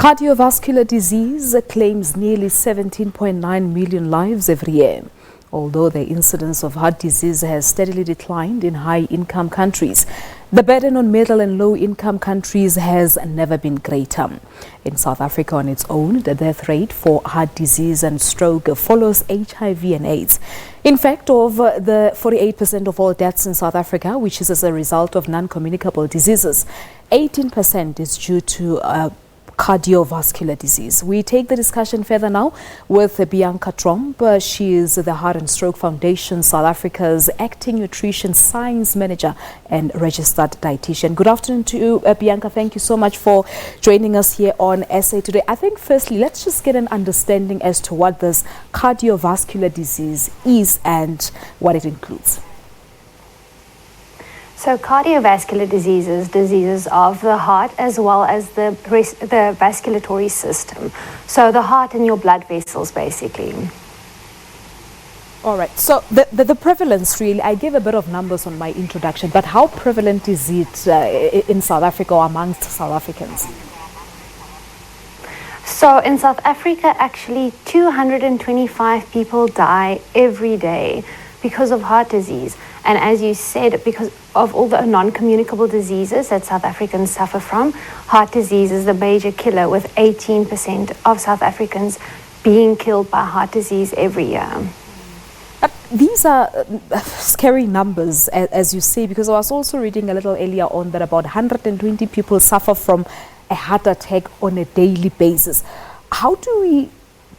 Cardiovascular disease claims nearly 17.9 million lives every year. Although the incidence of heart disease has steadily declined in high-income countries, the burden on middle and low-income countries has never been greater. In South Africa on its own, the death rate for heart disease and stroke follows HIV and AIDS. In fact, of the 48% of all deaths in South Africa, which is as a result of non-communicable diseases, 18% is due to cardiovascular disease. We take the discussion further now with Bianca Tromp. She is the Heart and Stroke Foundation South Africa's Acting Nutrition Science Manager and Registered Dietitian. Good afternoon to you, Bianca. Thank you so much for joining us here on SA Today. I think firstly, let's just get an understanding as to what this cardiovascular disease is and what it includes. So cardiovascular diseases of the heart as well as the vasculatory system. So the heart and your blood vessels, basically. All right. So the prevalence, really, I gave a bit of numbers on my introduction, but how prevalent is it in South Africa or amongst South Africans? So in South Africa, actually 225 people die every day because of heart disease. And as you said, because of all the non-communicable diseases that South Africans suffer from, heart disease is the major killer, with 18% of South Africans being killed by heart disease every year. These are scary numbers, as you say, because I was also reading a little earlier on that about 120 people suffer from a heart attack on a daily basis. How do we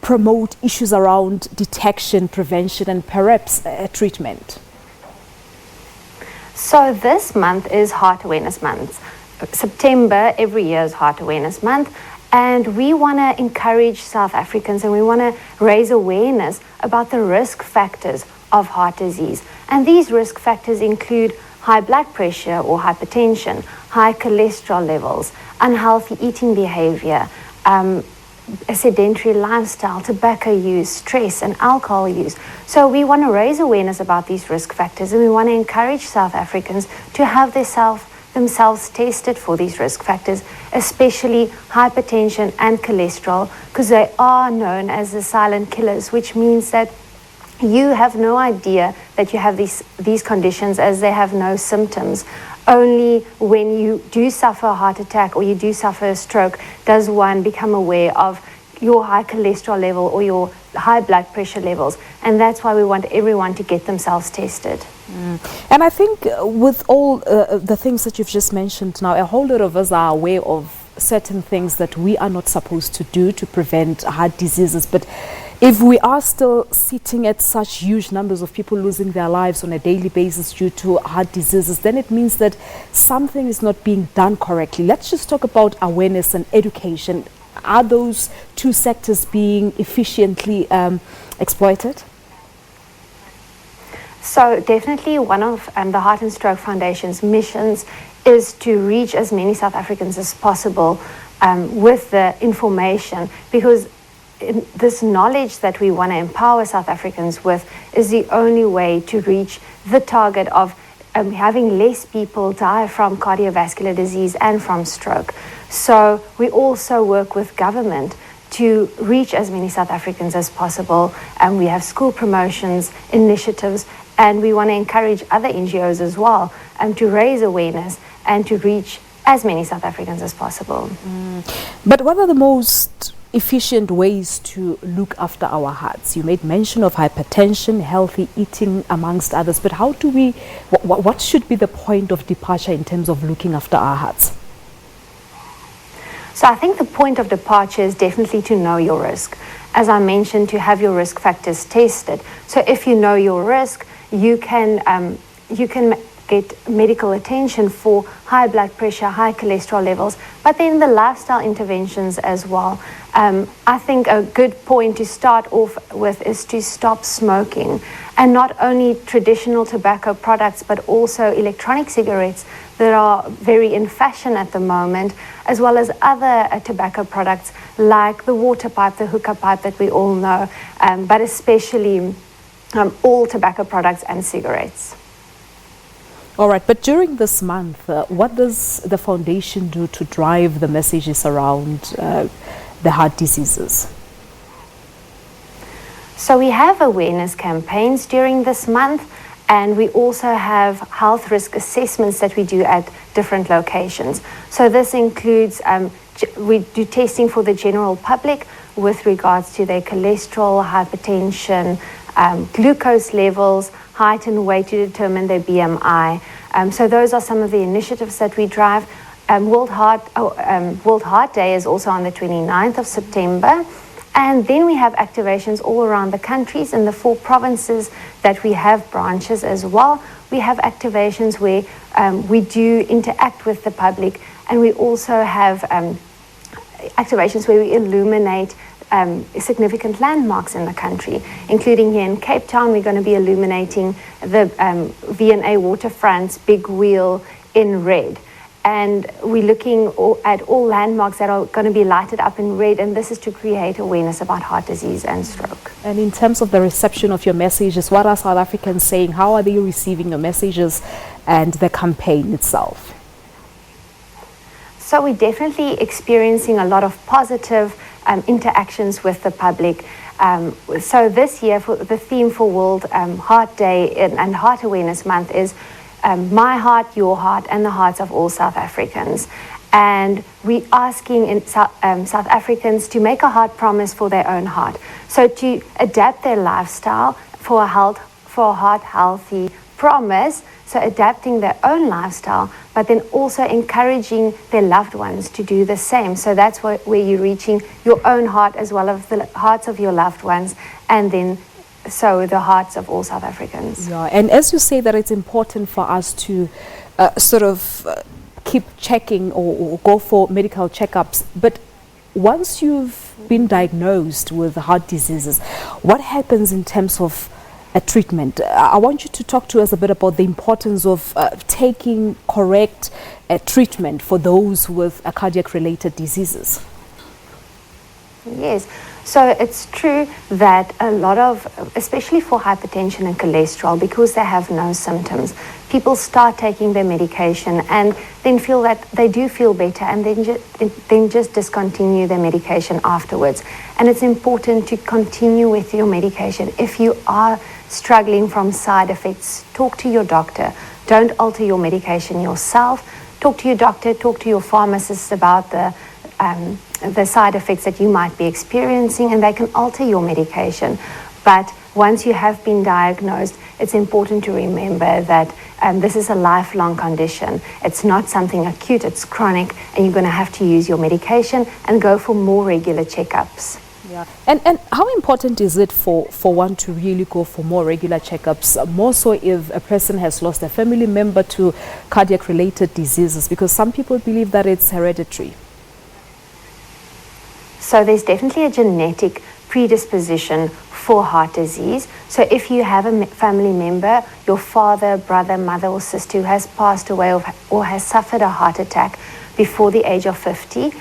promote issues around detection, prevention, and perhaps treatment? So this month is Heart Awareness Month. September every year is Heart Awareness Month, and we want to encourage South Africans and we want to raise awareness about the risk factors of heart disease. And these risk factors include high blood pressure or hypertension, high cholesterol levels, unhealthy eating behavior, a sedentary lifestyle, tobacco use, stress, and alcohol use. So we want to raise awareness about these risk factors, and we want to encourage South Africans to have themselves tested for these risk factors, especially hypertension and cholesterol, because they are known as the silent killers, which means that you have no idea that you have these conditions, as they have no symptoms. Only when you do suffer a heart attack or you do suffer a stroke does one become aware of your high cholesterol level or your high blood pressure levels. And that's why we want everyone to get themselves tested. And I think with all the things that you've just mentioned now, a whole lot of us are aware of certain things that we are not supposed to do to prevent heart diseases. But if we are still sitting at such huge numbers of people losing their lives on a daily basis due to heart diseases, then it means that something is not being done correctly. Let's just talk about awareness and education. Are those two sectors being efficiently exploited? So definitely one of the Heart and Stroke Foundation's missions is to reach as many South Africans as possible with the information, because this knowledge that we want to empower South Africans with is the only way to reach the target of having less people die from cardiovascular disease and from stroke. So we also work with government to reach as many South Africans as possible, and we have school promotions, initiatives, and we want to encourage other NGOs as well to raise awareness and to reach as many South Africans as possible. But what are the most efficient ways to look after our hearts? You made mention of hypertension, healthy eating, amongst others, but how do we, what should be the point of departure in terms of looking after our hearts? So I think the point of departure is definitely to know your risk. As I mentioned, to have your risk factors tested. So if you know your risk, you can get medical attention for high blood pressure, high cholesterol levels, but then the lifestyle interventions as well. I think a good point to start off with is to stop smoking, and not only traditional tobacco products, but also electronic cigarettes that are very in fashion at the moment, as well as other tobacco products like the water pipe, the hookah pipe that we all know, but especially all tobacco products and cigarettes. All right, but during this month, what does the foundation do to drive the messages around the heart diseases? So we have awareness campaigns during this month, and we also have health risk assessments that we do at different locations. So this includes, we do testing for the general public with regards to their cholesterol, hypertension, glucose levels, height and weight to determine their BMI. So those are some of the initiatives that we drive. World Heart Day is also on the 29th of September. And then we have activations all around the countries. In the 4 provinces that we have branches as well, we have activations where we do interact with the public, and we also have activations where we illuminate significant landmarks in the country, including here in Cape Town. We're going to be illuminating the V&A Waterfront's big wheel in red. And we're looking at all landmarks that are going to be lighted up in red, and this is to create awareness about heart disease and stroke. And in terms of the reception of your messages, what are South Africans saying? How are they receiving your messages and the campaign itself? So we're definitely experiencing a lot of positive interactions with the public. So this year, the theme for World Heart Day and Heart Awareness Month is my heart, your heart, and the hearts of all South Africans. And we're asking South Africans to make a heart promise for their own heart. So to adapt their lifestyle for a heart healthy promise, so adapting their own lifestyle, but then also encouraging their loved ones to do the same. So that's where you're reaching your own heart as well as the hearts of your loved ones, and then so the hearts of all South Africans. Yeah, and as you say that it's important for us to keep checking or go for medical checkups, but once you've been diagnosed with heart diseases, what happens in terms of a treatment? I want you to talk to us a bit about the importance of taking correct treatment for those with cardiac-related diseases. Yes, so it's true that a lot of, especially for hypertension and cholesterol, because they have no symptoms, people start taking their medication and then feel that they do feel better, and then just discontinue their medication afterwards. And it's important to continue with your medication. If you are struggling from side effects, talk to your doctor. Don't alter your medication yourself. Talk to your doctor, talk to your pharmacist about the side effects that you might be experiencing, and they can alter your medication. But once you have been diagnosed, it's important to remember that this is a lifelong condition. It's not something acute, it's chronic, and you're going to have to use your medication and go for more regular checkups. Yeah. And how important is it for one to really go for more regular checkups, more so if a person has lost a family member to cardiac-related diseases? Because some people believe that it's hereditary. So there's definitely a genetic predisposition for heart disease. So if you have a family member, your father, brother, mother, or sister who has passed away or has suffered a heart attack before the age of 50,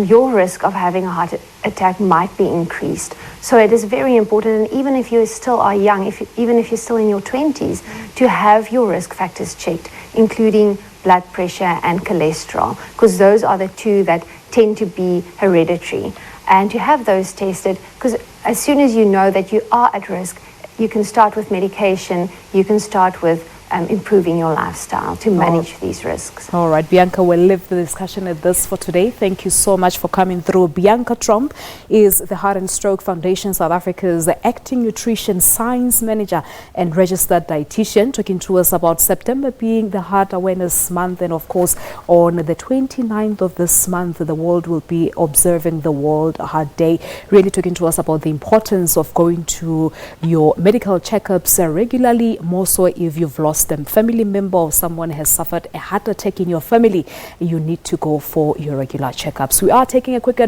your risk of having a heart attack might be increased. So it is very important, and even if you still are young, even if you're still in your 20s, to have your risk factors checked, including blood pressure and cholesterol, because those are the two that tend to be hereditary. And to have those tested, because as soon as you know that you are at risk, you can start with medication, you can start with improving your lifestyle to manage these risks. All right, Bianca, we'll leave the discussion at this for today. Thank you so much for coming through. Bianca Tromp is the Heart and Stroke Foundation South Africa's Acting Nutrition Science Manager and Registered Dietitian, talking to us about September being the Heart Awareness Month. And of course, on the 29th of this month, the world will be observing the World Heart Day, really talking to us about the importance of going to your medical checkups regularly, more so if you've lost a family member or someone has suffered a heart attack in your family. You need to go for your regular checkups. We are taking a quick